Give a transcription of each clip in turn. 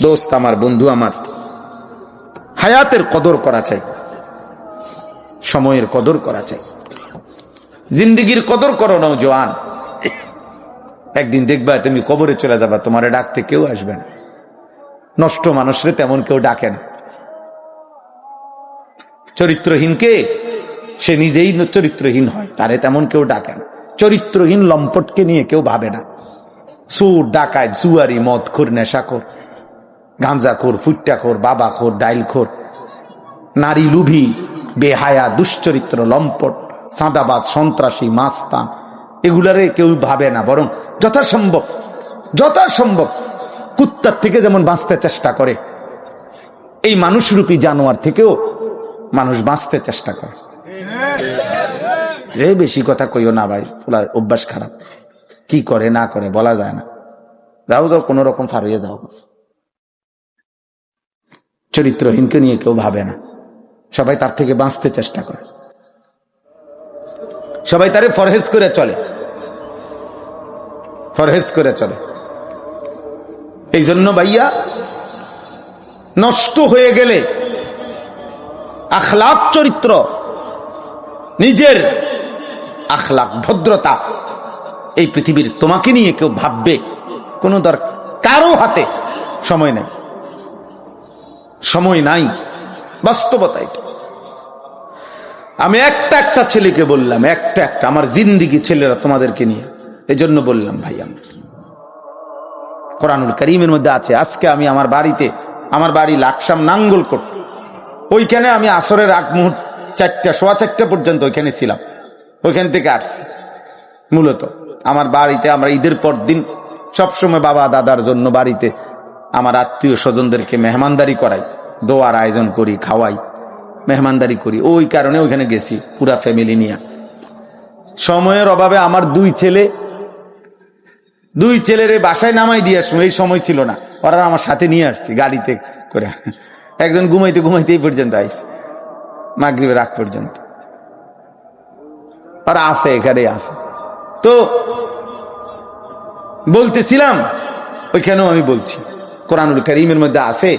দোস্ত আমার, বন্ধু আমার, হায়াতের কদর করা চাই, সময়ের কদর করা চাই, জিন্দিগির কদর করো নওজোয়ান। একদিন দেখবা তুমি কবরে চলে যাবা, তোমারে ডাকতে কেউ আসবে না। নষ্ট মানুষরে তেমন কেউ ডাকে না। চরিত্রহীনকে সে নিজেই চরিত্রহীন হয়, তারে তেমন কেউ ডাকে না। চরিত্রহীন লম্পটকে নিয়ে কেউ ভাবে না। সুর, ডাকায়, জুয়ারি, মদখোর, নেশাখোর, গাঁজাখোর, ফুট্টাখোর, বাবাখোর, ডাইলখোর, নারী লুভি, বেহায়া, দুশ্চরিত্র, লম্পট, চাঁদাবাজ, সন্ত্রাসী, মাস্তান, এগুলারে কেউ ভাবে না। বরং যথাসম্ভব কুত্তার থেকে যেমন বাঁচতে চেষ্টা করে, এই মানুষরূপী জানোয়ার থেকেও মানুষ বাঁচতে চেষ্টা করে। বেশি কথা কইও না ভাই, অভ্যাস খারাপ। কি করে না করে বলা যায় না। যাও কোন রকম পার হয়ে যাও। চরিত্রহীনকে নিয়ে কেউ ভাবে না, সবাই তার থেকে বাঁচতে চেষ্টা করে, সবাই তারে ফরহেজ করে চলে। এই জন্য ভাইয়া, নষ্ট হয়ে গেলে আখলাক, চরিত্র, নিজের আখলাক, ভদ্রতা, এই পৃথিবীর তোমাকে নিয়ে কেউ ভাববে কোন দরকার, কারো হাতে সময় নাই। বাস্তবতাই তো। আমি একটা ছেলেকে বললাম, একটা আমার জিন্দিগি ছেলেরা তোমাদেরকে নিয়ে, এই জন্য বললাম ভাই, আমার কোরআনুল কারীমের মধ্যে আছে। আজকে আমি আমার বাড়ি লাকসাম নাঙ্গলকোট, ওইখানে আমি আসরের আগ মুহূর্ত 4টা পর্যন্ত ওইখানে ছিলাম। ওইখান থেকে আসছি। মূলত আমার বাড়িতে আমরা ঈদের পর দিন সবসময় বাবা দাদার জন্য বাড়িতে আমার আত্মীয় স্বজনদেরকে মেহমানদারি করাই, দোয়ার আয়োজন করি, খাওয়াই, মেহমানদারি করি। ওই কারণে ওইখানে গেছি পুরা ফ্যামিলি নিয়ে। সময়ের অভাবে আমার দুই ছেলের বাসায় নামাই দিয়ে আসবো, এই সময় ছিল না। ওরা আমার সাথে নিয়ে আসছি গাড়িতে করে। একজন ঘুমাইতে এই পর্যন্ত আইছে, মাগরিবের আগ পর্যন্ত ওরা আছে, এখানে আছে। তো বলতেছিলাম, ওইখানেও আমি বলছি, কোরআনুল কারীমের মধ্যে আছে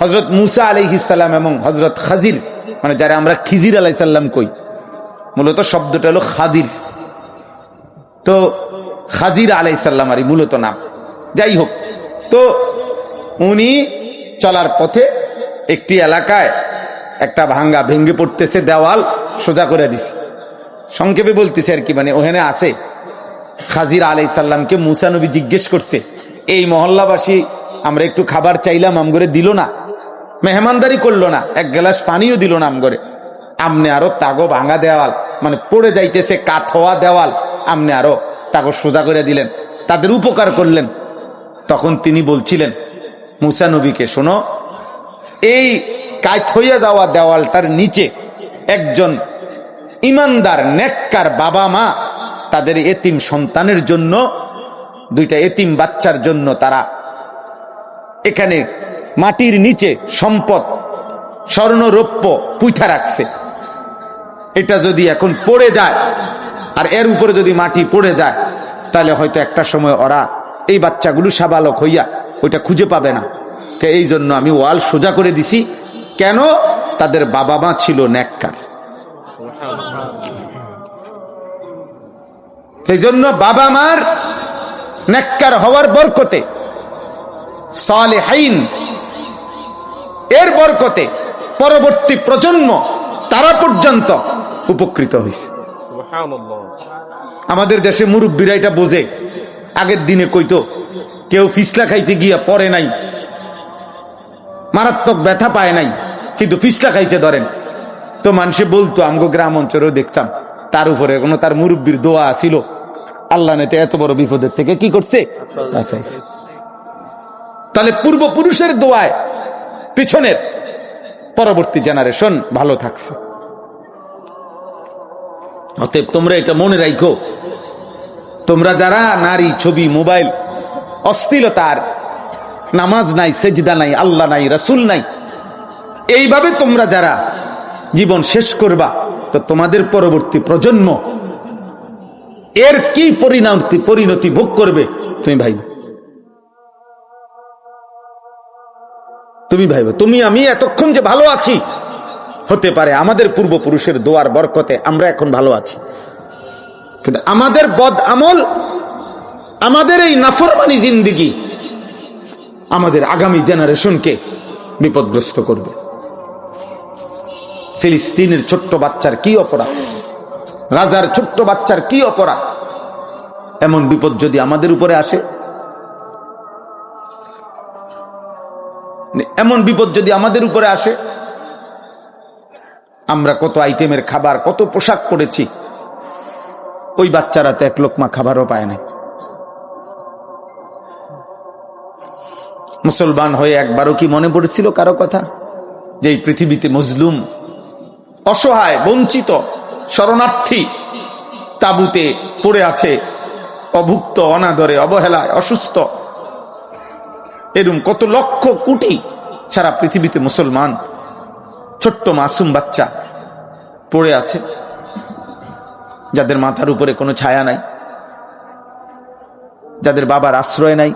হযরত মূসা আলাইহিস সালাম এবং হযরত খাজির, মানে যারা আমরা খিজির আলাইহিস সালাম কই, মূলত শব্দটা হলো খাদির। তো খাজির আলাইহিস সালামেরই মূলত নাম। যাই হোক, তো উনি চলার পথে একটি এলাকায় একটা ভেঙ্গে পড়তেছে দেওয়াল, সোজা করে দিছে। সংক্ষেপে বলতেছে আর কি, মানে ওখানে আছে খাজির আলাইহিস সালামকে মূসা নবী জিজ্ঞেস করছে, এই মহল্লাবাসী আমরা একটু খাবার চাইলাম, আমগরে দিল না, মেহমানদারি করলো না, এক গ্লাস পানিও দিল না আমগরে, আমনে আরো তাগো ভাঙা দেওয়াল, মানে পড়ে যাইতেছে কাত হওয়া দেওয়াল, আমনে আরো তাগো সোজা করে দিলেন, তাদের উপকার করলেন। তখন তিনি বলছিলেন মূসা নবীকে, শোনো, এই কাত হইয়া যাওয়া দেওয়ালটার নিচে একজন ইমানদার নেককার বাবা মা তাদের এতিম সন্তানের জন্য, 2টা এতিম বাচ্চার জন্য তারা এখানে মাটির নিচে সম্পদ, স্বর্ণ রৌপ্য পুঁথা রাখছে। এটা যদি এখন পড়ে যায়, আর এর উপরে যদি মাটি পড়ে যায়, তাহলে হয়তো একটা সময় ওরা, এই বাচ্চাগুলো সাবালক হইয়া ওইটা খুঁজে পাবে না। এই জন্য আমি ওয়াল সোজা করে দিছি। কেন? তাদের বাবা মা ছিল নেককার। এই জন্য বাবা মার নেককার হওয়ার বরকতে, সালেহাইন এর বরকতে পরবর্তী প্রজন্ম তারা পর্যন্ত উপকৃত হয়েছে। আমাদের দেশে মুরব্বীরা এটা বোঝে। আগের দিনে কইতো, কেউ ফিসলা খাইতে গিয়া পরে নাই, মারাত্মক ব্যথা পায় নাই, কিন্তু ফিসলা খাইছে ধরেন, তো মানুষে বলতো, আমগো গ্রাম অঞ্চলেও দেখতাম, তার উপরে কোনো তার মুরব্বীর দোয়া ছিল, আল্লাহ নেতে এত বড় বিপদের থেকে কি করছে, বাঁচাইছে। তাহলে পূর্বপুরুষের দোয়ায় পিছনের পরবর্তী জেনারেশন ভালো থাকছে। অতএব তোমরা এটা মনে রাখো, তোমরা যারা নারী, ছবি, মোবাইল, অশ্লীলতার, নামাজ নাই, সেজদা নাই, আল্লাহ নাই, রাসূল নাই, এইভাবে তোমরা যারা জীবন শেষ করবা, তো তোমাদের পরবর্তী প্রজন্ম এর কি পরিণতি ভোগ করবে তুমি ভাইবা। তুমি ভাইবো তুমি আমি এতক্ষণ যে ভালো আছি, হতে পারে আমাদের পূর্বপুরুষের দোয়ার বরকতে আমরা এখন ভালো আছি, কিন্তু আমাদের বদ আমল, আমাদের এই নাফরমানি জিন্দেগি আমাদের আগামী জেনারেশনকে বিপদগ্রস্ত করবে। ফিলিস্তিনের ছোট্ট বাচ্চার কি অপরাধ, গাজার ছোট্ট বাচ্চার কি অপরাধ? এমন বিপদ যদি আমাদের উপরে আসে, এমন বিপদ যদি আমাদের উপরে আসে, আমরা কত আইটেমের খাবার, কত পোশাক পরেছি, ওই বাচ্চারা তো এক লোকমা খাবারও পায় না। মুসলমান হয়ে একবারও কি মনে পড়েছিল কারো কথা যে এই পৃথিবীতে মজলুম, অসহায়, বঞ্চিত, শরণার্থী তাঁবুতে পড়ে আছে, অভুক্ত, অনাদরে, অবহেলায়, অসুস্থ, এরকম কত লক্ষ কোটি সারা পৃথিবীতে মুসলমান ছোট্ট মাসুম বাচ্চা পড়ে আছে, যাদের মাথার উপরে কোনো ছায়া নাই, যাদের বাবার আশ্রয় নাই,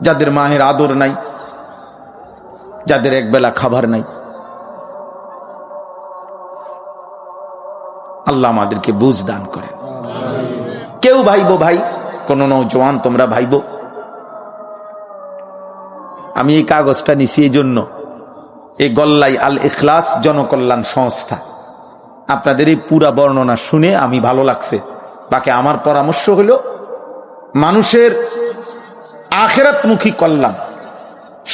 যাদের মায়ের আদর নাই, যাদের একবেলা খাবার নাই। আল্লাহ আমাদেরকে বুঝ দান করেন। কেউ ভাইবো ভাই, কোন নওজওয়ান তোমরা ভাইবো, আমি এই কাগজটা নিছি এই জন্য, এই গল্লাই আল ইখলাস জনকল্যাণ সংস্থা, আপনাদের এই পুরা বর্ণনা শুনে আমি ভালো লাগছে। বাকি আমার পরামর্শ হলো মানুষের আখিরাতমুখী কল্যাণ,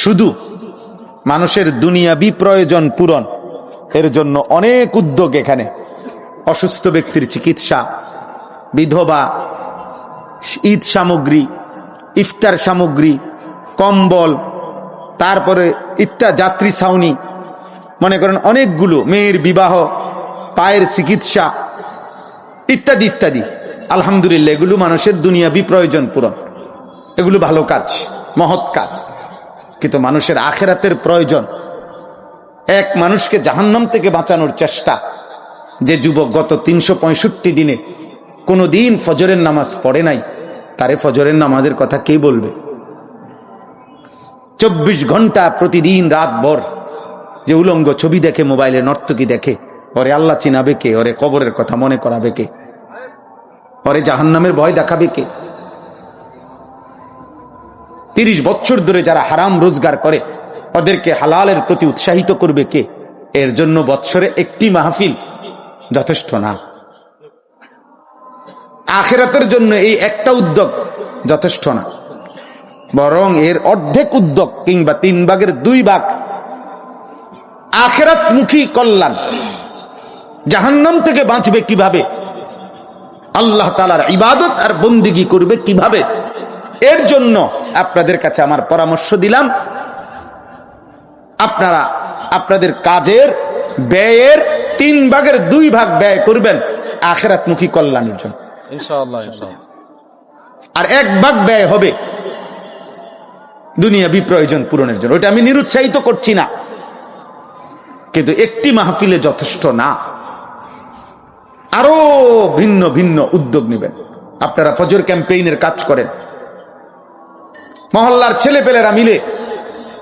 শুধু মানুষের দুনিয়াবি প্রয়োজন পূরণ, এর জন্য অনেক উদ্যোগ এখানে। অসুস্থ ব্যক্তির চিকিৎসা, বিধবা, ঈদ সামগ্রী, ইফতার সামগ্রী, কম্বল, তারপরে যাত্রী ছাউনি, মনে করেন অনেকগুলো, মেয়ের বিবাহ, পায়ের চিকিৎসা ইত্যাদি ইত্যাদি। আলহামদুলিল্লাহ, এগুলো মানুষের দুনিয়াবি প্রয়োজন পূরণ, এগুলো ভালো কাজ, মহৎ কাজ। কিন্তু মানুষের আখিরাতের প্রয়োজন, এক মানুষকে জাহান্নাম থেকে বাঁচানোর চেষ্টা। যে যুবক গত 365 দিনে কোনো দিন ফজরের নামাজ পড়ে নাই, তারে ফজরের নামাজের কথা কে বলবে? 24 ঘন্টা প্রতিদিন রাত ভর যে উলঙ্গ ছবি দেখে, মোবাইলে নর্তকী দেখে, ওরে আল্লাহ চিনাবে কে? ওরে কবরের কথা মনে করাবে কে? ওরে জাহান্নামের ভয় দেখাবে কে? 30 বছর ধরে যারা হারাম রোজগার করে, ওদেরকে হালালের প্রতি উৎসাহিত করবে কে? এর জন্য বৎসরে একটি মাহফিল যথেষ্ট না। আখিরাতের জন্য এই একটা উদ্যোগ যথেষ্ট না, বরং এর অর্ধেক উদ্যোগ কিংবা 3 ভাগের 2 ভাগ আখিরাতমুখী কল্যাণ। জাহান্নাম থেকে বাঁচবে কিভাবে, আল্লাহ তাআলার ইবাদত আর বন্দেগী করবে কিভাবে, এর জন্য আপনাদের কাছে আমার পরামর্শ দিলাম। আপনারা আপনাদের কাজের ব্যয়ের 3 ভাগের 2 ভাগ ব্যয় করবেন আখিরাতমুখী কল্যাণের জন্য, ইনশাআল্লাহ। আর 1 ভাগ ব্যয় হবে দুনিয়াবি প্রয়োজন পূরণের জন্য। ওইটা আমি নিরুৎসাহিত করছি না, কিন্তু একটি মাহফিলে যথেষ্ট না, আরো ভিন্ন ভিন্ন উদ্যোগ নেবেন। আপনারা ফজর ক্যাম্পেইনের কাজ করেন, মহল্লার ছেলেপেলেরা মিলে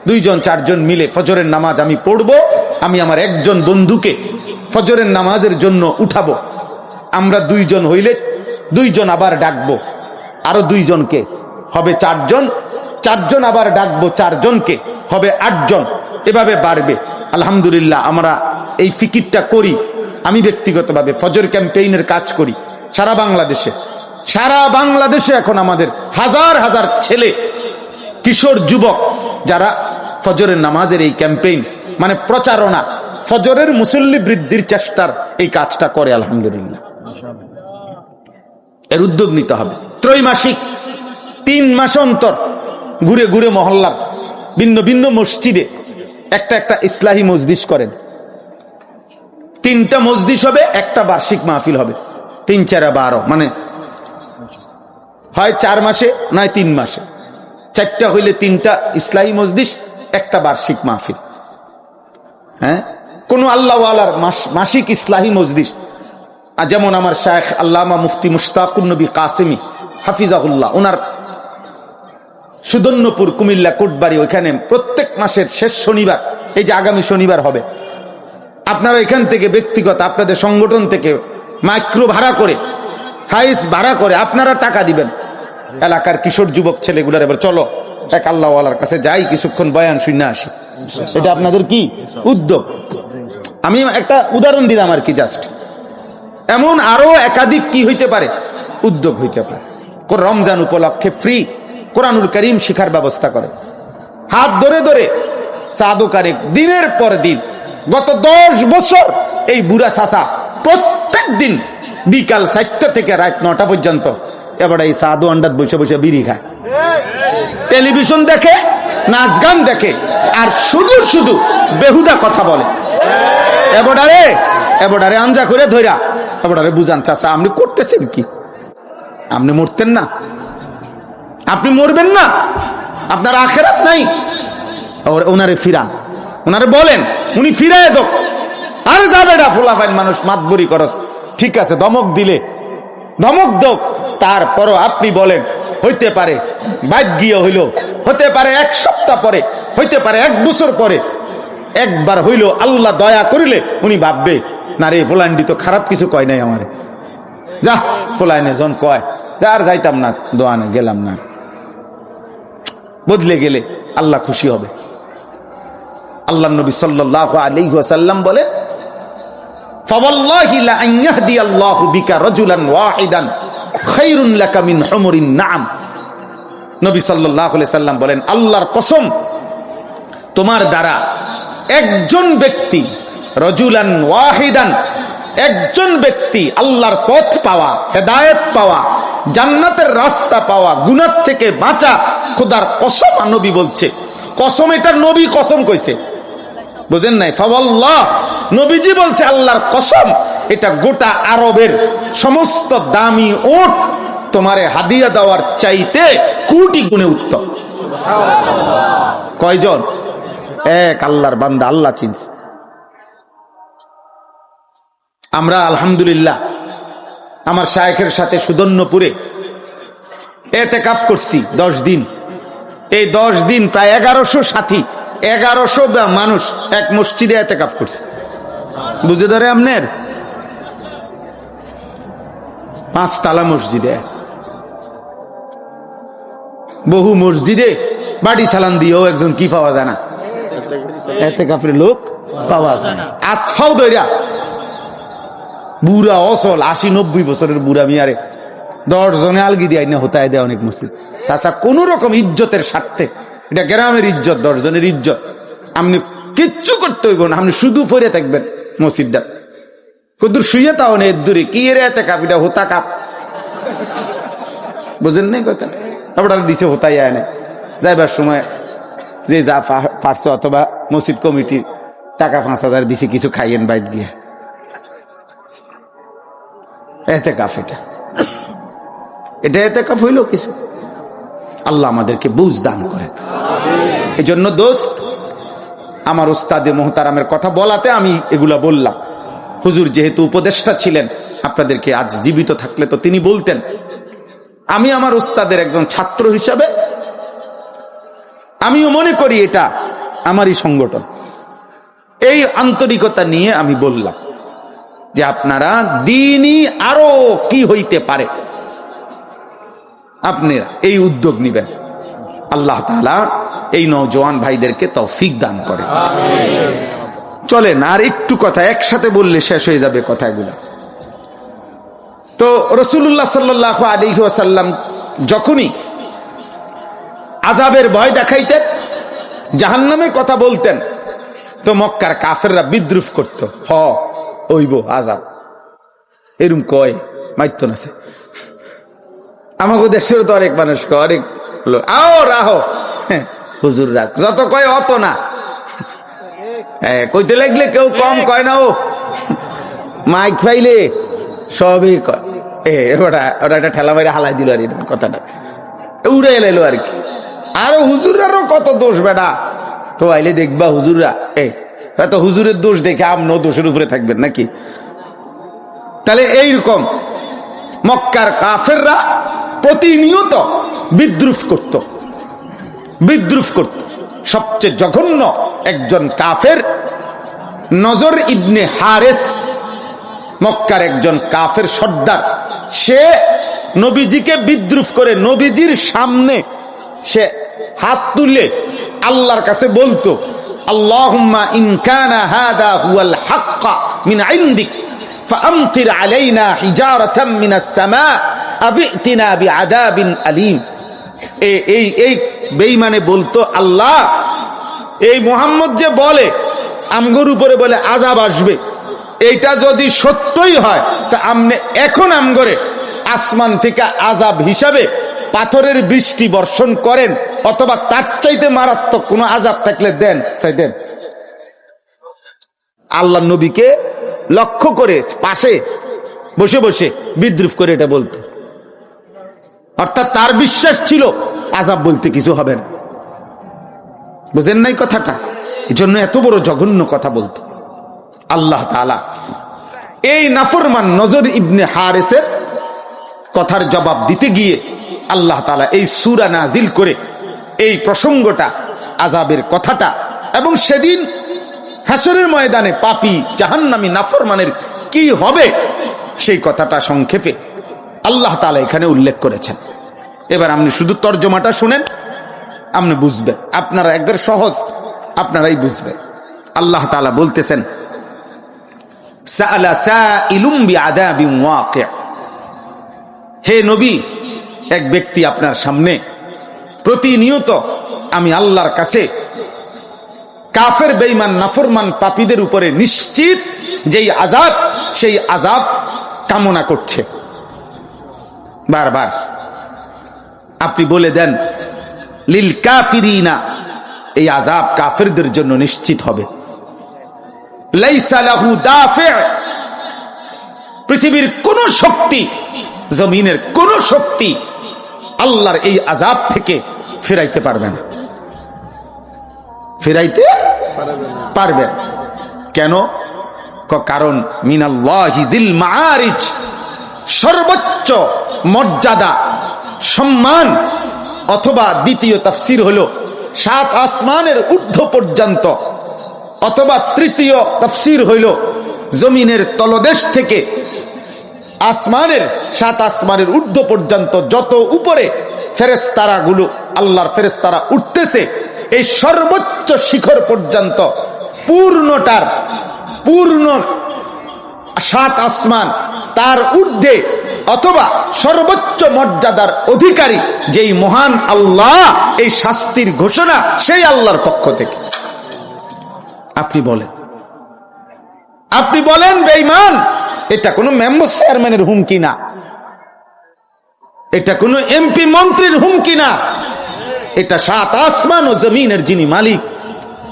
2 জন 4 জন মিলে ফজরের নামাজ আমি পড়ব, আমি আমার একজন বন্ধুকে ফজরের নামাজের জন্য উঠাবো। আমরা 2 জন হইলে 2 জন আবার ডাকবো, আরো 2 জনকে হবে 4 জন, 4 জন আবার ডাকবো 4 জনকে হবে 8 জন, এভাবে বাড়বে। আলহামদুলিল্লাহ, আমরা এই ফিকিরটা করি। আমি ব্যক্তিগতভাবে ফজর ক্যাম্পেইনের কাজ করি সারা বাংলাদেশে। সারা বাংলাদেশে এখন আমাদের হাজার হাজার ছেলে, কিশোর, যুবক যারা ফজরের নামাজের এই ক্যাম্পেইন মানে প্রচারণা, ফজরের মুসল্লি বৃদ্ধির চেষ্টার এই কাজটা করে। আলহামদুলিল্লাহ, এর উদ্যোগ নিতে হবে। ত্রৈমাসিক 3 মাস অন্তর ঘুরে ঘুরে মহল্লার ভিন্ন ভিন্ন মসজিদে একটা ইসলাহি মজলিস করেন। 3টা মজলিস হবে, একটা বার্ষিক মাহফিল হবে। 3 4 12, মানে হয় 4 মাসে নয় 3 মাসে, 4টা হইলে 3টা ইসলাহি মজলিস, একটা বার্ষিক মাহফিল। হ্যাঁ, কোন আল্লাহওয়ালার মাসিক ইসলাহি মজলিস, যেমন আমার শায়েখ আল্লামা মুফতি মুশতাকুন নবী কাসেমি হাফিজাহুল্লাহ, ওনার সুদন্যপুর, কুমিল্লা, কোটবাড়ি, ওইখানে প্রত্যেক মাসের শেষ শনিবার, এই যে আগামী শনিবার হবে, আপনারা এখান থেকে ব্যক্তিগত আপনাদের সংগঠন থেকে মাইক্রো ভাড়া করে, হাইস ভাড়া করে আপনারা টাকা দিবেন। এলাকার কিশোর যুবক ছেলেগুলার এবার চলো এক আল্লাহওয়ালার কাছে যাই, কিছুক্ষণ বয়ান শুনে আসি। এটা আপনাদের কি উদ্যোগ? আমি একটা উদাহরণ দিলাম আর কি, জাস্ট। এমন আরো একাধিক কি হইতে পারে, উদ্যোগ হইতে পারে। রমজান উপলক্ষে ফ্রি কোরআনুল কারীম শিখার ব্যবস্থা করে, হাত ধরে ধরে চা দোকানে দিনের পর দিন গত 10 বছর এই বুড়া চাচা প্রত্যেক দিন বিকাল 4টা থেকে রাত 9টা পর্যন্ত এবার এই সাধু আন্ডাত বসে বসে বিড়ি খায়, টেলিভিশন দেখে, নাচ গান দেখে, আর শুধু শুধু বেহুদা কথা বলে। এবারে আঞ্জা করে ধইরা এবারে বুঝান, চাচা আপনি করতেছেন কি? আপনি মরতেন না? আপনি মরবেন না? আপনার আখেরাত নাই? ওনারে ফিরান, ওনারে বলেন, উনি ফিরায় দোক। আর যাবে না ফোলাফাইন মানুষ মাতবরি করস, ঠিক আছে ধমক দিলে ধমক দোক, তারপরও আপনি বলেন হইতে পারে ভাগ্যিও হইল, হতে পারে 1 সপ্তাহ পরে, হইতে পারে 1 বছর পরে একবার হইল আল্লাহ দয়া করিলে উনি ভাববে না রে ফোলান্ডি তো খারাপ কিছু কয় নাই আমারে, যা ফোলাইনে জন কয় যার যাইতাম না, দোয়ানে গেলাম না। বদলে গেলে আল্লাহ খুশি হবে। আল্লাহ নবী সাল্লাল্লাহু আলাইহি ওয়াসাল্লাম বলেন, ফাওয়াল্লাহি লা আন ইয়াহদিয়াল্লাহু বিকা রাজুলান ওয়াহিদান খায়রুন লাকা মিন হুমুরিন নাম। নবী সাল্লাল্লাহু আলাইহি সাল্লাম বলেন, আল্লাহর কসম, তোমার দ্বারা একজন ব্যক্তি, রাজুলান ওয়াহিদান, একজন ব্যক্তি আল্লাহর পথ পাওয়া, হেদায়েত পাওয়া, জান্নাতের রাস্তা পাওয়া, গুনাহ থেকে বাঁচা, খোদার কসম, নবী বলছে, কসম এটা নবী কসম কইছে, বুঝেন নাই? ফাওয়াল্লাহ, নবীজি বলছে আল্লাহর কসম, এটা গোটা আরবের সমস্ত দামি উট তোমারে হাদিয়া দেওয়ার চাইতে কোটি গুণে উত্তম। কয়জন? এক আল্লাহর বান্দা, আল্লাহ চিনছে। আমরা আলহামদুলিল্লাহ আমার শায়েখের সাথে সুদন্যপুরে এতেকাফ করছি 10 দিন। এই 10 দিন প্রায় 1100 সাথী, 1100 মানুষ এক মসজিদে এতেকাফ করছে। বুঝে ধরে আপনার 5 তালা মসজিদে, বহু মসজিদে বাড়ি সালান দিয়েও একজন কি পাওয়া যায় না, এতেকাফের লোক পাওয়া যায় না। আতফাও দইরা বুড়া অসল 80-90 বছরের বুড়া মিয়ারে 10 জনে আলগি দিয়ে আইনা হতায় দেয় অনেক মসজিদ। চাচা কোন রকম ইজ্জতের স্বার্থে, এটা গ্রামের ইজ্জত, 10 জনের ইজ্জত, আপনি কিচ্ছু করতে হইব না, আপনি শুধু পড়ে থাকবেন মসজিদটা, কদূর শুয়ে তাও নেই দূরে কি এর এতে কাপ, এটা হোতা কাপ, বুঝেন নাই কথা? আপনারা দিছে হোতাই আয় না, যাইবার সময় যে যা পারছো, অথবা মসজিদ কমিটির টাকা 5000 দিছে, কিছু খাইয়েন বাইত গিয়া, এতে কাপ, এটা এতে কাপ হইল কিছু। আল্লাহ আমাদেরকে বুঝ দান করেন। এই জন্য দোস্ত, আমার উস্তাদে মোহতারামের কথা বলাতে আমি এগুলা বললাম। হুজুর যেহেতু উপদেষ্টা ছিলেন, আপনাদেরকে আজ জীবিত থাকলে তো তিনি বলতেন। আমি আমার উস্তাদের একজন ছাত্র হিসাবে আমিও মনে করি এটা আমারই সংগঠন। এই আন্তরিকতা নিয়ে আমি বললাম যে আপনারা দিনই আরো কি হইতে পারে, আপনারা এই উদ্যোগ নিবেন। আল্লাহ তাআলা এই নওজোয়ান ভাইদেরকে তৌফিক দান করে। চলেন আর একটু কথা একসাথে বললে শেষ হয়ে যাবে কথাগুলো। তো রাসূলুল্লাহ সাল্লাল্লাহু আলাইহি ওয়াসাল্লাম যখনই আযাবের ভয় দেখাইতেন, জাহান্নামের কথা বলতেন, তো মক্কার কাফেররা বিদ্রুপ করত, হইব আযাব, এরম কয় মাইত না। আমাকে দেশের তো অনেক মানুষ কয়, অনেক আও রাহো হুজুর রাখ, যত কয় অত না, কইতে লাগলে কেউ কম কয় না, ও মাইক পাইলে সবই কয়। ওটা একটা ঠেলা মাইরে হালাই দিল আর কথাটা উড়ে এলো আর কি। আরো হুজুরারও কত দোষ বেটা, তো আইলে দেখবা হুজুররা এত হুজুরের দোষ দেখে আপনিও দোষের উপরে থাকবেন নাকি? তাহলে এইরকম মক্কার কাফেররা প্রতিনিয়ত বিদ্রুপ করত, বিদ্রুপ করত। সবচেয়ে জঘন্য একজন কাফের নজর ইবনে হারেস, মক্কার একজন কাফের সর্দার, সে নবীজিকে বিদ্রুপ করে নবীজির সামনে সে হাত তুলে আল্লাহর কাছে বলতো, আল্লাহুম্মা ইন কানা হাদা হুয়াল হাক্কা মিন ইনদিক ফাআমতির আলাইনা হিজারাতাম মিনাস সামা আবিতিনা বিআযাবিন আলীম। এই বেঈমানে বলতো, আল্লাহ, এই মুহাম্মদ যে বলে আমগোর উপরে বলে আযাব আসবে, এইটা যদি সত্যই হয় তা আমনে এখন আমগরে আসমান থেকে আযাব হিসাবে পাথরের বৃষ্টি বর্ষণ করেন, অথবা তার চাইতে মারাত্মক কোন আযাব থাকলে দেন, চাই দেন। আল্লাহ নবীকে লক্ষ্য করে পাশে বসে বসে বিদ্রুপ করে এটা বলতো। অর্থাৎ তার বিশ্বাস ছিল আযাব বলতে কিছু হবে না। বুঝেন নাই কথাটা? এই জন্য এত বড় জঘন্য কথা বলতো। আল্লাহ তাআলা এই নাফরমান নজর ইবনে হারেসের কথার জবাব দিতে গিয়ে আল্লাহ তাআলা এই সূরা নাজিল করে এই প্রসঙ্গটা, আযাবের কথাটা, এবং সেদিন হাসরের ময়দানে পাপী জাহান্নামী নাফরমানের কি হবে সেই কথাটা সংক্ষেপে আল্লাহ তাআলা এখানে উল্লেখ করেছেন। এবার আপনি শুধু তর্জমাটা শুনেন, আপনি বুঝবেন। আপনারা একবার সহজ, আপনারাই বুঝবেন। আল্লাহ তাআলা বলতেছেন, সাআলা সাইলুম বিআযাবিন ওয়াকি'। হে নবী, এক ব্যক্তি আপনার সামনে প্রতিনিয়ত আমি আল্লাহর কাছে কাফের বেঈমান নাফরমান পাপীদের উপরে নিশ্চিত যেই আযাব, সেই আযাব কামনা করছে বারবার। আপনি বলে দেন, লিল কাফিরিনা, এই আযাব কাফেরদের জন্য নিশ্চিত হবে। লাইসা লাহু দাফি', পৃথিবীর কোন শক্তি, জমিনের কোন শক্তি আল্লাহর এই আযাব থেকে ফিরাইতে পারবে না, ফিরাইতে পারবে। কেন? কারণ মিনাল্লাহি যিল মাআরিজ, সর্বোচ্চ মর্যাদা সম্মান, অথবা দ্বিতীয় তাফসীর হলো 7 আসমানের ঊর্ধ্ব পর্যন্ত, অথবা তৃতীয় তাফসীর হইল জমিনের তলদেশ থেকে আসমানের 7 আসমানের ঊর্ধ্ব পর্যন্ত যত উপরে ফেরেশতারা গুলো, আল্লাহর ফেরেশতারা উঠতেছে, এই সর্বোচ্চ শিখর পর্যন্ত পূর্ণটার পূর্ণ 7 আসমান, তার ঊর্ধ্বে অথবা সর্বোচ্চ মর্যাদার অধিকারী যেই মহান আল্লাহ, এই শাস্তির ঘোষণা সেই আল্লাহর পক্ষ থেকে। আপনি বলেন বেঈমান, এটা কোনো মেম্বার চেয়ারম্যানের হুমকি না, এটা কোনো এমপি মন্ত্রীর হুমকি না, এটা 7 আসমান ও জমিনের যিনি মালিক,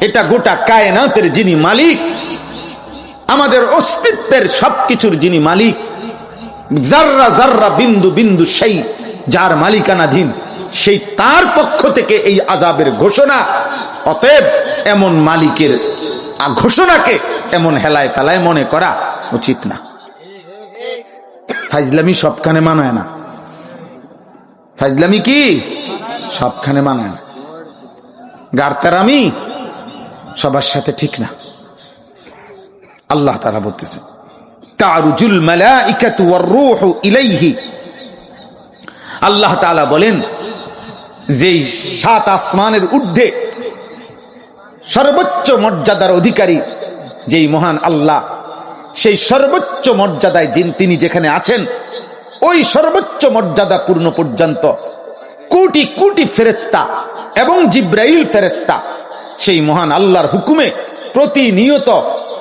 এটা গোটা কায়নাতের যিনি মালিক, আমাদের অস্তিত্বের সবকিছুর যিনি মালিক, জাররা জাররা বিন্দু বিন্দু সেই যার মালিকানাধীন, সেই তার পক্ষ থেকে এই আযাবের ঘোষণা। অতএব এমন মালিকের ঘোষণাকে এমন হেলায় ফেলায় মনে করা উচিত না। ফাজলামি সবখানে মানায় না, ফাজলামি কি সবখানে মানায় না, গারতারামি সবার সাথে ঠিক না। আল্লাহ তাআলা বলতেছেন, তারুজুল মালাইকাতু ওয়ার রূহু ইলাইহি। আল্লাহ তাআলা বলেন, যেই 7 আসমানের ঊর্ধ্বে সর্বোচ্চ মর্যাদার অধিকারী যেই মহান আল্লাহ, সেই সর্বোচ্চ মর্যাদায় তিনি যেখানে আছেন, ওই সর্বোচ্চ মর্যাদা পূর্ণ পর্যন্ত কোটি কোটি ফেরেশতা এবং জিব্রাইল ফেরেশতা সেই মহান আল্লাহর হুকুমে প্রতিনিয়ত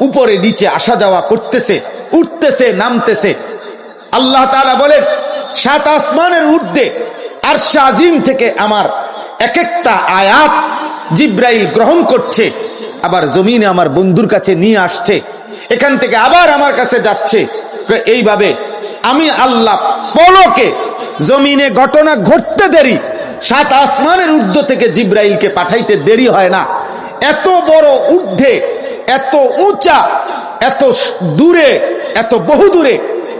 উপরে নিচে আসা যাওয়া করতেছে, উঠতেছে, নামতেছে। আল্লাহ তাআলা বলেন, 7 আসমানের ঊর্ধ্বে আরশে আজিম থেকে আমার এক একটা আয়াত জিব্রাইল গ্রহণ করছে, আবার জমিনে আমার বন্ধুর কাছে নিয়ে আসছে, এখান থেকে আবার আমার কাছে যাচ্ছে। এইভাবে আমি আল্লাহ পলকে জমিনে ঘটনা ঘটতে দেরি, 7 আসমানের ঊর্ধ্ব থেকে জিব্রাইলকে পাঠাইতে দেরি হয় না। এত বড় ঊর্ধ্বে, এত উঁচা, এত দূরে, এত বহু দূরে,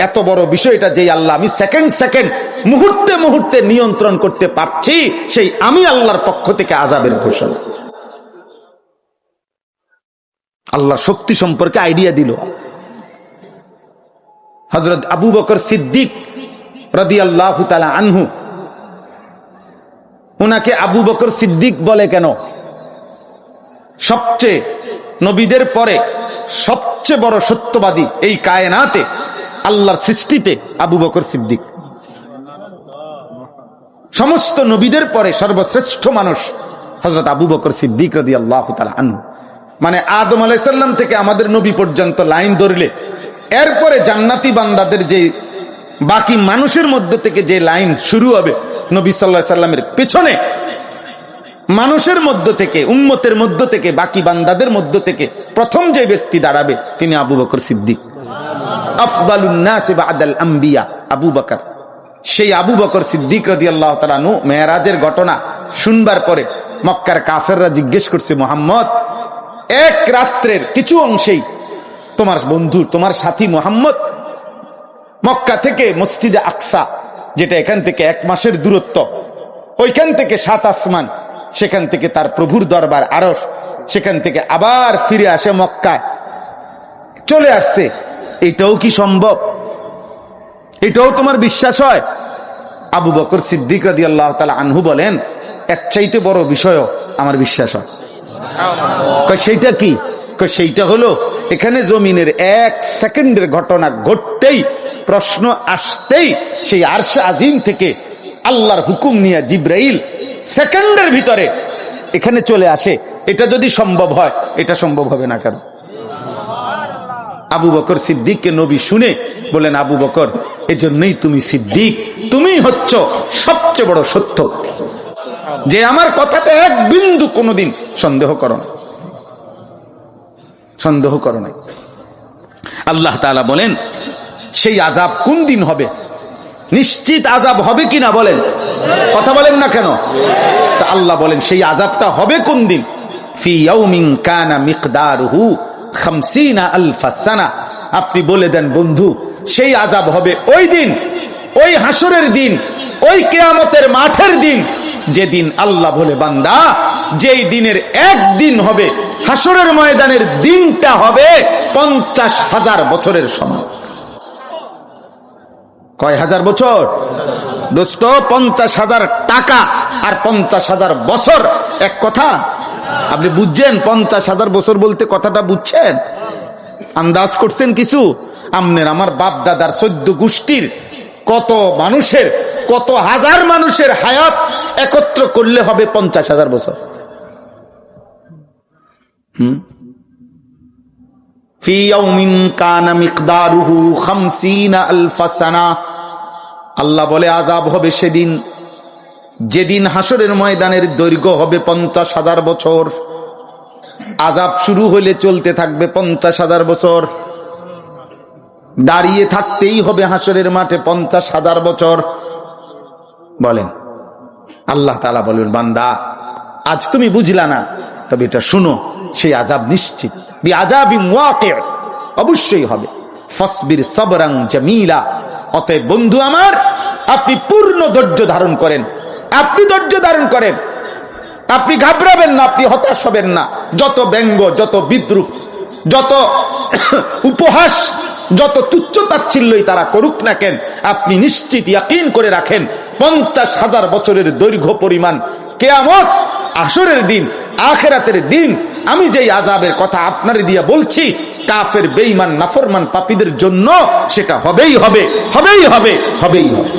এত বড় বিষয়টা যেই আল্লাহ আমি সেকেন্ড মুহূর্তে মুহূর্তে নিয়ন্ত্রণ করতে পারছি, সেই আমি আল্লাহর পক্ষ থেকে আযাবের ঘোষণা। আল্লাহর শক্তি সম্পর্কে আইডিয়া দিল। হযরত আবু বকর সিদ্দিক রাদিয়াল্লাহু তাআলা আনহু, উনাকে আবু বকর সিদ্দিক বলে কেন? সবচেয়ে নবীদের পরে সবচেয়ে বড় সত্যবাদী এই কায়নাতে, আল্লাহর সৃষ্টিতে আবু বকর সিদ্দিক। সমস্ত নবীদের পরে সর্বশ্রেষ্ঠ মানুষ হযরত আবু বকর সিদ্দিক রাদিয়াল্লাহু তাআলা আনহু। মানে আদম আলাইহিস সালাম থেকে আমাদের নবী পর্যন্ত লাইন ধরলে এরপরে জান্নাতি বান্দাদের যে বাকি মানুষের মধ্য থেকে যে লাইন শুরু হবে, নবী সাল্লাল্লাহু আলাইহি সাল্লামের পেছনে মানুষের মধ্য থেকে, উম্মতের মধ্য থেকে, বাকি বান্দাদের মধ্য থেকে প্রথম যে ব্যক্তি দাঁড়াবে তিনি আবু বকর সিদ্দিক। আফদালুন নাস বা'দাল আম্বিয়া আবু বকর। সেই আবু বকর সিদ্দিক রাদিয়াল্লাহু তাআলা আনহু মেরাজের ঘটনা শুনবার পরে মক্কার কাফেররা জিজ্ঞেস করছে, মুহাম্মদ, এক রাত্রের কিছু অংশেই তোমার বন্ধু, তোমার সাথী মুহাম্মদ মক্কা থেকে মসজিদে আকসা, যেটা এখান থেকে 1 মাসের দূরত্ব, ওইখান থেকে 7 আসমান, সেখান থেকে তার প্রভুর দরবার আরশ, সেখান থেকে আবার ফিরে আসে মক্কায়, চলে আসছে। এটাও কি সম্ভব? এটাও তোমার বিশ্বাস হয়? আবু বকর সিদ্দিক রাদিয়াল্লাহু তাআলা আনহু বলেন, এর চাইতে বড় বিষয়ও আমার বিশ্বাস হয়। সেইটা কি? সেইটা হলো এখানে জমিনের 1 সেকেন্ডের ঘটনা ঘটতেই, প্রশ্ন আসতেই সেই আরশ আজিম থেকে আল্লাহর হুকুম নিয়ে জিবরাইল সেকেন্ডের ভিতরে এখানে চলে আসে। এটা যদি সম্ভব হয়, এটা সম্ভব হবে না কেন? আবু বকর সিদ্দিককে নবী শুনে বলেন, আবু বকর, এজন্যই তুমি সিদ্দিক, তুমি হচ্ছ সবচেয়ে বড় সত্য, যে আমার কথাতে এক বিন্দু কোনোদিন সন্দেহ করো না, সন্দেহ করো না। আল্লাহ তাআলা বলেন, সেই আযাব কোন দিন হবে? নিশ্চিত আযাব হবে কিনা বলেন? কথা বলেন না কেন? তা আল্লাহ বলেন সেই আযাবটা হবে কোন দিন? ফি ইয়াউমিন কানা মিকদারুহু 50 আলফ সানা। আপনি বলে দেন বন্ধু, সেই আযাব হবে ওই দিন, ওই হাসরের দিন, ওই কিয়ামতের মাঠের দিন, যেদিন আল্লাহ বলে, বান্দা, যেই দিনের একদিন হবে, হাসরের ময়দানের দিনটা হবে 50,000 বছরের সমান। কয় হাজার বছর দোস্ত? 50,000 টাকা আর 50,000 বছর এক কথা? আপনি বুঝছেন 50,000 বছর বলতে কথাটা বুঝছেন? আন্দাজ করছেন কিছু? আমনের আমার বাপ দাদার 14 গোষ্ঠীর কত মানুষের, কত হাজার মানুষের হায়াত একত্র করলে হবে 50,000 বছর। ফি ইয়াউমিন কানা মিকদারুহু 50 আলফ সানা। আল্লাহ বলে আযাব হবে সেদিন, যেদিন হাসরের ময়দানের দৈর্ঘ্য হবে 50,000 বছর। আযাব শুরু হলে চলতে থাকবে 50,000 বছর, দাঁড়িয়ে থাকতেই হবে হাসরের মাঠে 50,000 বছর। বলেন, আল্লাহ তাআলা বলেন, বান্দা, আজ তুমি বুঝলা না, তবে এটা শুনো, সেই আযাব নিশ্চিত, বিআযাবিন ওয়াকি', অবশ্যই হবে। ফাসবির সাবরান জামিলা। অতএব বন্ধু আমার, আপনি পূর্ণ ধৈর্য ধারণ করেন, আপনি ধৈর্য ধারণ করেন, আপনি ঘাবড়াবেন না, আপনি হতাশ হবেন না। যত ব্যঙ্গ, যত বিদ্রুপ, যত উপহাস, যত তুচ্ছতাচ্ছিল্যই তারা করুক না কেন, আপনি নিশ্চিত ইয়াকিন করে রাখেন 50,000 বছরের দৈর্ঘ্য পরিমাণ কিয়ামত, আসরের দিন, আখিরাতের দিন, আমি যেই আযাবের কথা আপনারে দিয়ে বলছি, কাফের, বেঈমান, নাফরমান পাপীদের জন্য সেটা হবেই হবে, হবেই হবে, হবেই হবে।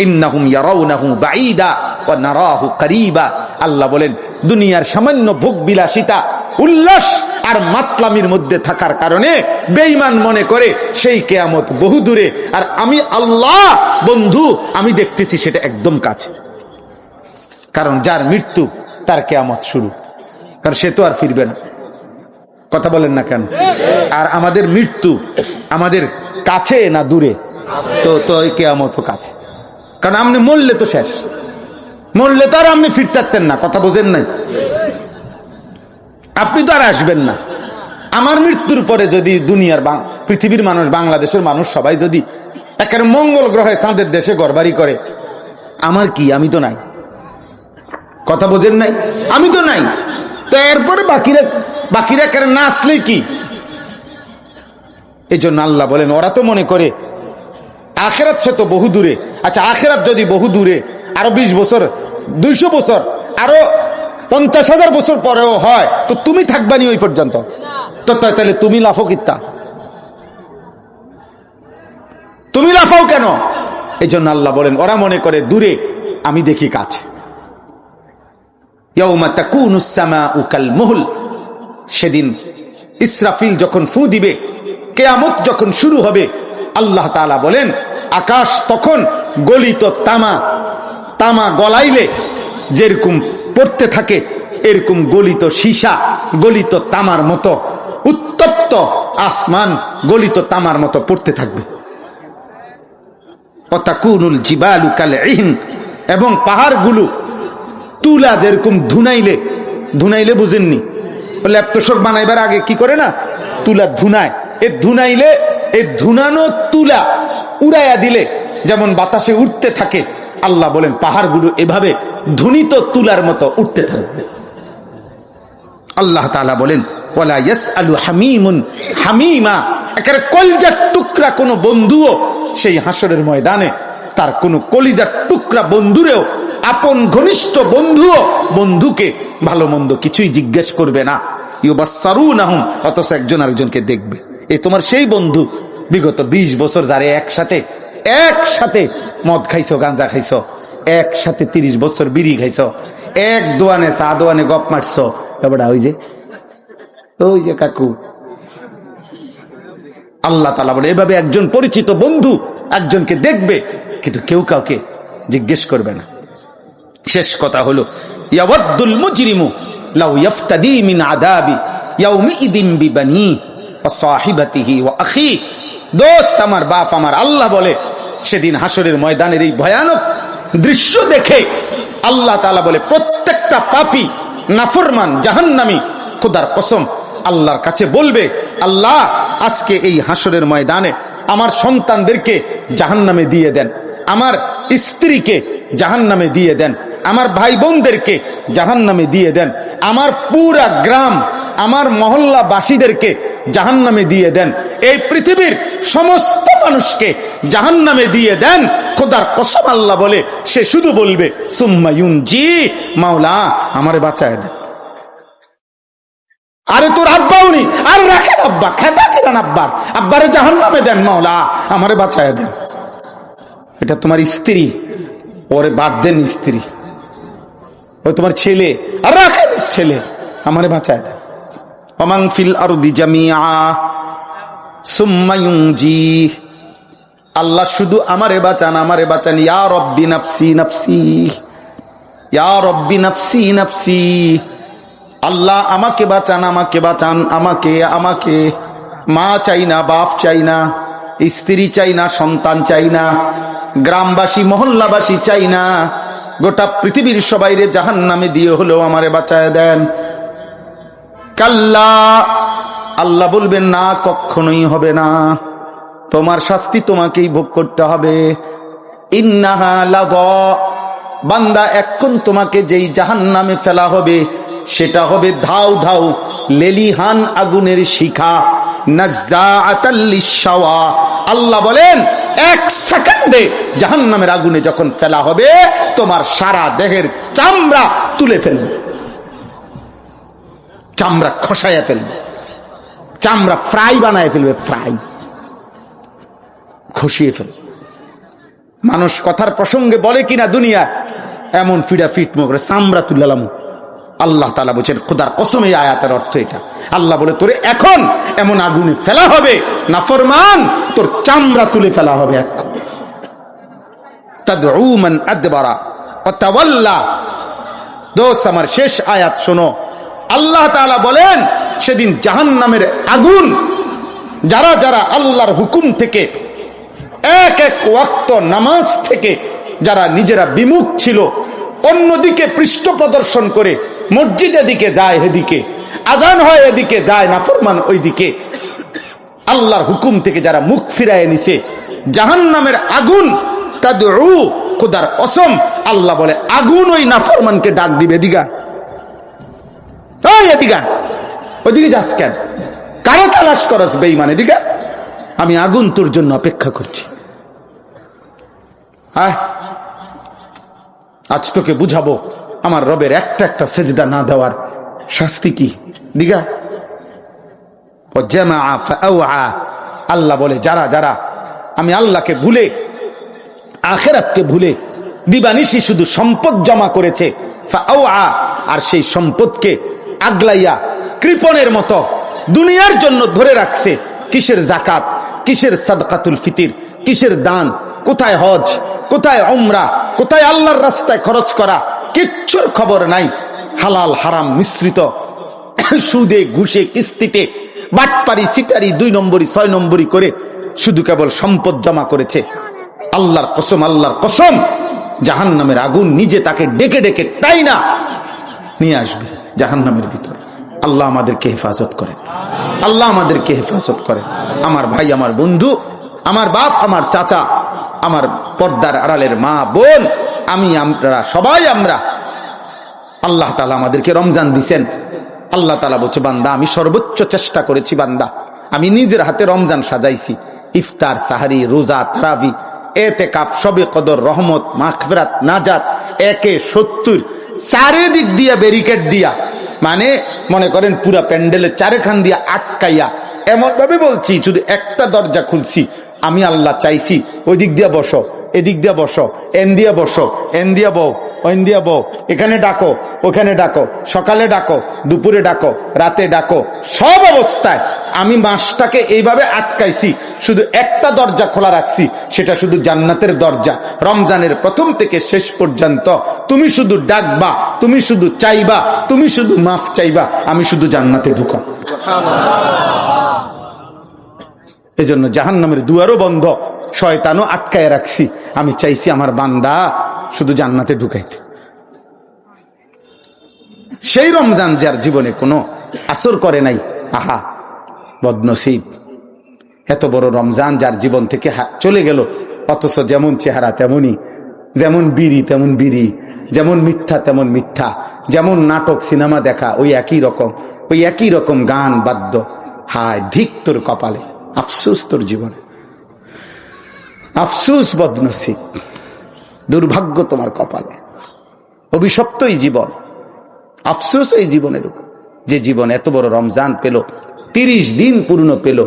ইন্নাহুম ইয়ারাউনাহু বাঈদা ওয়া নারাহু করিবা। আল্লাহ বলেন, দুনিয়ার সামান্য ভোগ বিলাসিতা, উল্লাস আর মাতলামির মধ্যে থাকার কারণে বেঈমান মনে করে সেই কিয়ামত বহু দূরে, আর আমি আল্লাহ বন্ধু, আমি দেখতেছি সেটা একদম কাছে। কারণ যার মৃত্যু তার কিয়ামত শুরু, কারণ সে তো আর ফিরবে না। কথা বলেন না কেন? আর আমাদের মৃত্যু আমাদের কাছে না দূরে? তো কিয়ামত কাছে, কারণ আপনি মরলে তো শেষ, মরলে তো আর আপনি ফিরতেন না। কথা বোঝেন নাই? আপনি তো আর আসবেন না। আমার মৃত্যুর পরে যদি দুনিয়ার, পৃথিবীর মানুষ, বাংলাদেশের মানুষ সবাই যদি একেবারে মঙ্গল গ্রহে চাঁদের দেশে ঘরবাড়ি করে। আমার কি? আমি তো নাই। কথা বোঝেন নাই? আমি তো নাই। তো এরপরে বাকিরা কেন না আসলেই কি? এই জন্য আল্লাহ বলেন ওরা তো মনে করে আখেরাত সে তো বহু দূরে। আচ্ছা, আখেরাত যদি বহু দূরে, আরো 20 বছর, 200 বছর, আরো 50,000 বছর পরেও হয়, তো তুমি থাকবানি ওই পর্যন্ত? তো তাহলে তুমি লাফো কিত্তা? তুমি লাফাও কেন? এই জন্য আল্লাহ বলেন ওরা মনে করে দূরে, আমি দেখি কাছে। ইয়াউমা তাকুনুস সামাউ কাল মুহল, সেদিন ইসরাফিল যখন ফু দিবে, কিয়ামত যখন শুরু হবে, আল্লাহ তাআলা বলেন আকাশ তখন গলিত তামা গলাইলে যেরকম পড়তে থাকে, এরকম গলিত সীসা, গলিত তামার মতো, উত্তপ্ত আসমান গলিত তামার মতো পড়তে থাকবে। ওয়াতাকুনুল জিবালু কালইহন, এবং পাহাড়গুলো তুলা যেরকম ধুনাইলে বুঝেননি, ল্যাপটপ বানাইবার আগে কি করে না, তুলা ধুনায়, ধুনাইলে এই ধুনানো তুলা উড়াইয়া দিলে যেমন বাতাসে উঠতে থাকে, আল্লাহ বলেন পাহাড়গুলো এভাবে ধুনিত তুলার মতো উঠতে থাকবে। আল্লাহ তাআলা বলেন ওয়ালা ইয়াসআলু হামিমুন হামিমা, একেবারে কলিজার টুকরা কোন বন্ধুও সেই হাসরের ময়দানে তার কোন কলিজার টুকরা বন্ধুরেও, আপন ঘনিষ্ঠ বন্ধুও বন্ধুকে ভালো মন্দ কিছুই জিজ্ঞেস করবে না। ইউবাসসারুনাহুম, অথচ একজন আরেকজনকে দেখবে। এই তোমার সেই বন্ধু, বিগত 20 বছর যারে একসাথে মদ খাইছো, গাঁজা খাইছো, একসাথে 30 বছর বিড়ি খাইছো, এক দোয়ানে চা দোয়ানে গপ মারছো, এবার ওই যে কাকু। আল্লাহ তাআলা বলে এভাবে একজন পরিচিত বন্ধু একজনকে দেখবে, কিন্তু কেউ কাউকে জিজ্ঞেস করবে না। শেষ কথা হলো ইয়াওয়াদ্দুল মুজরিমু লাউ ইফতাদি মিন আযাবি ইয়াউমিইদিন বিবানি ওয়া সাহিবাতিহি ওয়া আখি। দোস্ত আমার, বাপ আমার, আল্লাহ বলে সেদিন হাসরের ময়দানের এই ভয়ানক দৃশ্য দেখে আল্লাহ তাআলা বলে প্রত্যেকটা পাপী নাফরমান জাহান্নামী খোদার কসম আল্লাহর কাছে বলবে, আল্লাহ আজকে এই হাসরের ময়দানে আমার সন্তানদেরকে জাহান্নামে দিয়ে দেন, আমার স্ত্রীকে জাহান্নামে দিয়ে দেন, আমার ভাই বোনদেরকে জাহান্নামে দিয়ে দেন, আমার পুরা গ্রাম, আমার মহল্লাবাসীদেরকে জাহান্নামে দিয়ে দেন, এই পৃথিবীর সমস্ত মানুষকে জাহান্নামে দিয়ে দেন। খোদার কসম আল্লাহ বলে সে শুধু বলবে সুম্মা ইউনজি, মাওলা আমারে বাঁচায় দেন। আরে তোর আব্বাও নি, আর রাখেন আব্বা, খেতা কেন আব্বারে জাহান্নামে দেন, মাওলা আমারে বাঁচায় দেন। এটা তোমার স্ত্রী, ওরে বাদ দেন স্ত্রী। ওই তোমার ছেলে, আর রাখেন ছেলে, আমারে বাঁচায় দেন। ওমান ফিল আরদি জামিআ সুম্মা ইউনজি, আল্লাহ শুধু আমারে বাঁচান, আমারে বাঁচান। ইয়া রব্বি নাফসি নাফসি, ইয়া রব্বি নাফসি নাফসি, আল্লাহ আমাকে বাঁচান, আমাকে বাঁচান, আমাকে। মা চাই না, বাপ চাই না, স্ত্রী চাই না, সন্তান চাই না, গ্রামবাসী মহল্লাবাসী চাই না, গোটা পৃথিবীর সবাইরে জাহান্নামে দিয়ে হলেও আমারে বাঁচায় দেন। কাল্লা, আল্লাহ বলবেন না, কখনোই হবে না, তোমার শাস্তি তোমাকেই ভোগ করতে হবে। ইন্নাহা লাযা, বান্দা এখন তোমাকে যেই জাহান্নামে ফেলা হবে সেটা হবে ধাউ ধাউ লেলিহান আগুনের শিখা, নাজ্জাআতাল লিশাওয়া। আল্লাহ বলেন 1 সেকেন্ডে জাহান্নামের আগুনে যখন ফেলা হবে তোমার সারা দেহের চামড়া তুলে ফেলবে, চামড়া খসাইয়া ফেলবে, চামড়া ফ্রাই বানায় ফেলবে, ফ্রাই খসিয়ে ফেলবে। মানুষ কথার প্রসঙ্গে বলে কিনা দুনিয়া এমন ফিডা ফিট করে চামড়া তুললাম। আল্লাহ তাআলা বলেন খোদার কসম, এই আয়াতের অর্থ এটা। আল্লাহ বলে তোরে এখন এমন আগুনে ফেলা হবে, নাফরমান, তোর চামড়া তুলে ফেলা হবে। তাদউ মান আদবারা ওয়া তাওয়াল্লা। দোস্ত আমার, শেষ আয়াত শোনো। আল্লাহ তাআলা বলেন সেদিন জাহান্নামের আগুন যারা যারা আল্লাহর হুকুম থেকে, এক ওয়াক্ত নামাজ থেকে যারা নিজেরা বিমুখ ছিল, অন্যদিকে পৃষ্ঠ প্রদর্শন করে মসজিদের দিকে যায়, এদিকে আজান হয়, এদিকে যায় নাফরমান ওইদিকে, আল্লাহর হুকুম থেকে যারা মুখ ফিরায় নিছে জাহান্নামের আগুন তাদউ, খোদার কসম আল্লাহ বলে আগুন ওই নাফরমানকে ডাক দিবে, এদিকা ওই এদিকা, ওদিকে যাস কেন, কারা তালাশ করস বেঈমান, এদিকে আমি আগুন তোর জন্য অপেক্ষা করছি। আজ তোকে বুঝাবো আমার রবের একটা একটা সেজদা না দেওয়ার শাস্তি কি। দিগা আল্লাহ বলে যারা যারা আমি আল্লাহকে ভুলে আখিরাতকে ভুলে দিবানিশি শুধু সম্পদ জমা করেছে, আর সেই সম্পদকে আগলাইয়া কৃপণের মতো দুনিয়ার জন্য ধরে রাখছে। কিসের যাকাত, কিসের সাদকাতুল ফিতির, কিসের দান, কোথায় হজ, কোথায় উমরা, কোথায় আল্লাহর রাস্তায় খরচ করা, কিচ্ছুর খবর নাই। হালাল হারাম মিশ্রিত সুদে ঘুষে কিস্তিতে বাটপারি সিটারি 2 নম্বরি 6 নম্বরি করে শুধু কেবল সম্পদ জমা করেছে। আল্লাহর কসম, আল্লাহর কসম, জাহান্নামের আগুন নিজে তাকে ডেকে ডেকে টাইনা নিয়ে আসবে জাহান্নামের ভিতর। আল্লাহ আমাদেরকে হেফাজত করেন, আল্লাহ আমাদেরকে হেফাজত করেন। আমার ভাই, আমার বন্ধু, আমার বাপ, আমার চাচা, আমার পর্দার আড়ালের মা বোন, আমরা সবাই আল্লাহ তাআলা আমাদেরকে রমজান দিছেন। আল্লাহ তাআলা বলছে বান্দা আমি সর্বোচ্চ চেষ্টা করেছি, বান্দা আমি নিজের হাতে রমজান সাজাইছি। ইফতার, সাহারি, রোজা, তারাবি, এতেকাফ, শবে কদর, রহমত, মাগফিরাত, নাজাত, 1-70 চারিদিক দিয়া ব্যারিকেড দিয়া, মানে মনে করেন পুরা প্যান্ডেলের চারখান দিয়া আটকাইয়া, এমন ভাবে বলছি শুধু একটা দরজা খুলছি। আমি আল্লাহ চাইছি ওই দিক দিয়া বসো, এদিক দিয়া বসো, এন দিয়া বসো, এন দিয়া বউ, ওইন দিয়া বউ, এখানে ডাকো, ওখানে ডাকো, সকালে ডাকো, দুপুরে ডাকো, রাতে ডাকো। সব অবস্থায় আমি মাসটাকে এইভাবে আটকাইছি, শুধু একটা দরজা খোলা রাখছি, সেটা শুধু জান্নাতের দরজা। রমজানের প্রথম থেকে শেষ পর্যন্ত তুমি শুধু ডাকবা, তুমি শুধু চাইবা, তুমি শুধু মাফ চাইবা, আমি শুধু জান্নাতে ঢুকা। এজন্য জাহান্নামের দুয়ারও বন্ধ, শয়তানও আটকায় রাখছি। আমি চাইছি আমার বান্দা শুধু জান্নাতে ঢুকাইতে। সেই রমজান যার জীবনে কোনো আসর করে নাই, আহা বদনসিব। এত বড় রমজান যার জীবন থেকে চলে গেল, অথচ যেমন চেহারা তেমনই, যেমন বিড়ি তেমন বিড়ি, যেমন মিথ্যা তেমন মিথ্যা, যেমন নাটক সিনেমা দেখা ওই একই রকম, ওই একই রকম গান বাদ্য। হায় ধিক তোর কপালে, আফসোস তোর জীবনে, আফসোস বদনসিব, দুর্ভাগ্য তোমার কপালে, অভিশপ্ত এই জীবন, আফসোস এই জীবনের উপর, যে জীবন এত বড় রমজান পেল, 30 দিন পূর্ণ পেল,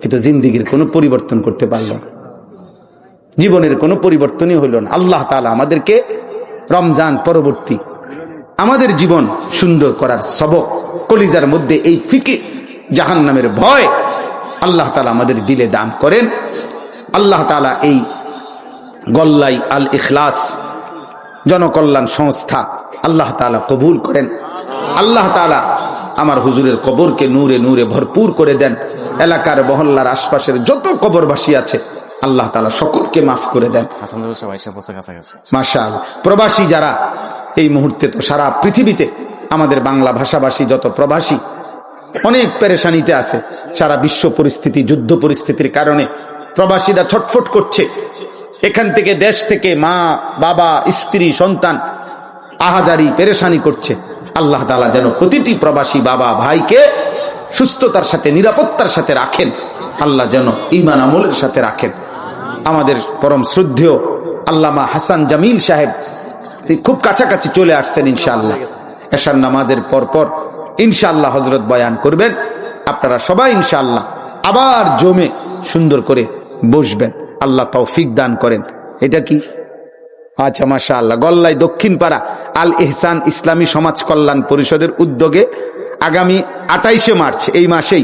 কিন্তু জিন্দিগির কোনো পরিবর্তন করতে পারল না, জীবনের কোনো পরিবর্তনই হইল না। আল্লাহ তাআলা আমাদেরকে রমজান পরবর্তী আমাদের জীবন সুন্দর করার সবক, কলিজার মধ্যে এই ফিকির, জাহান্নামের ভয় আল্লাহ তাআলা আমাদের দিলে দান করেন। আল্লাহ তাআলা এই গল্লাই আল ইখলাস জনকল্যাণ সংস্থা আল্লাহ তাআলা কবুল করেন। আল্লাহ তাআলা আমার হুজুরের কবরকে নূরে নূরে ভরপুর করে দেন। এলাকার মহল্লার আশপাশের যত কবরবাসী আছে আল্লাহ তাআলা সকলকে মাফ করে দেন। মাশাআল্লাহ। প্রবাসী যারা এই মুহূর্তে, তো সারা পৃথিবীতে আমাদের বাংলা ভাষাভাষী যত প্রবাসী অনেক পেরেশানিতে আছে। সারা বিশ্ব পরিস্থিতি, যুদ্ধ পরিস্থিতির কারণে প্রবাসীরা ছটফট করছে। এখান থেকে, দেশ থেকে মা বাবা স্ত্রী সন্তান আহাজারি পেরেশানি করছে। আল্লাহ তাআলা যেন প্রতিটি প্রবাসী বাবা ভাইকে সুস্থতার সাথে, নিরাপত্তার সাথে রাখেন। আল্লাহ যেন ঈমান আমলের সাথে রাখেন। আমাদের পরম শ্রদ্ধেয় আল্লামা হাসান জামিল সাহেব খুব কাছাকাছি চলে আসছেন। ইনশাআল্লাহ এশার নামাজের পরপর ইনশাআল্লাহ হযরত বয়ান করবেন। আপনারা সবাই ইনশাআল্লাহ আবার জমে সুন্দর করে বসবেন। আল্লাহ তৌফিক দান করেন। এটা কি? আচ্ছা, মাশাআল্লাহ। গল্লাই দক্ষিণ পাড়া আল ইহসান ইসলামী সমাজ কল্যাণ পরিষদের উদ্যোগে আগামী 28শে মার্চ, এই মাসেই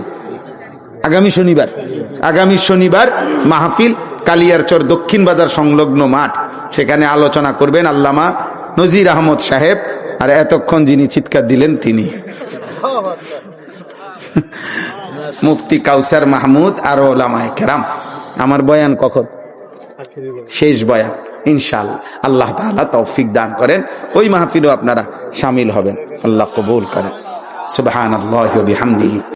আগামী শনিবার মাহফিল, কালিয়ারচর দক্ষিণ বাজার সংলগ্ন মাঠ। সেখানে আলোচনা করবেন আল্লামা নজির আহমদ সাহেব, আর এতক্ষণ যিনি চিৎকার দিলেন তিনি মুফতি কাউসার মাহমুদ আর ওলামায়ে কেরাম। আমার বয়ান কখন? শেষ বয়ান ইনশাআল্লাহ। আল্লাহ তাআলা তৌফিক দান করেন। ওই মাহফিলও আপনারা শামিল হবেন। আল্লাহ কবুল করেন। সুবহানাল্লাহি ওয়া বিহামদিহি।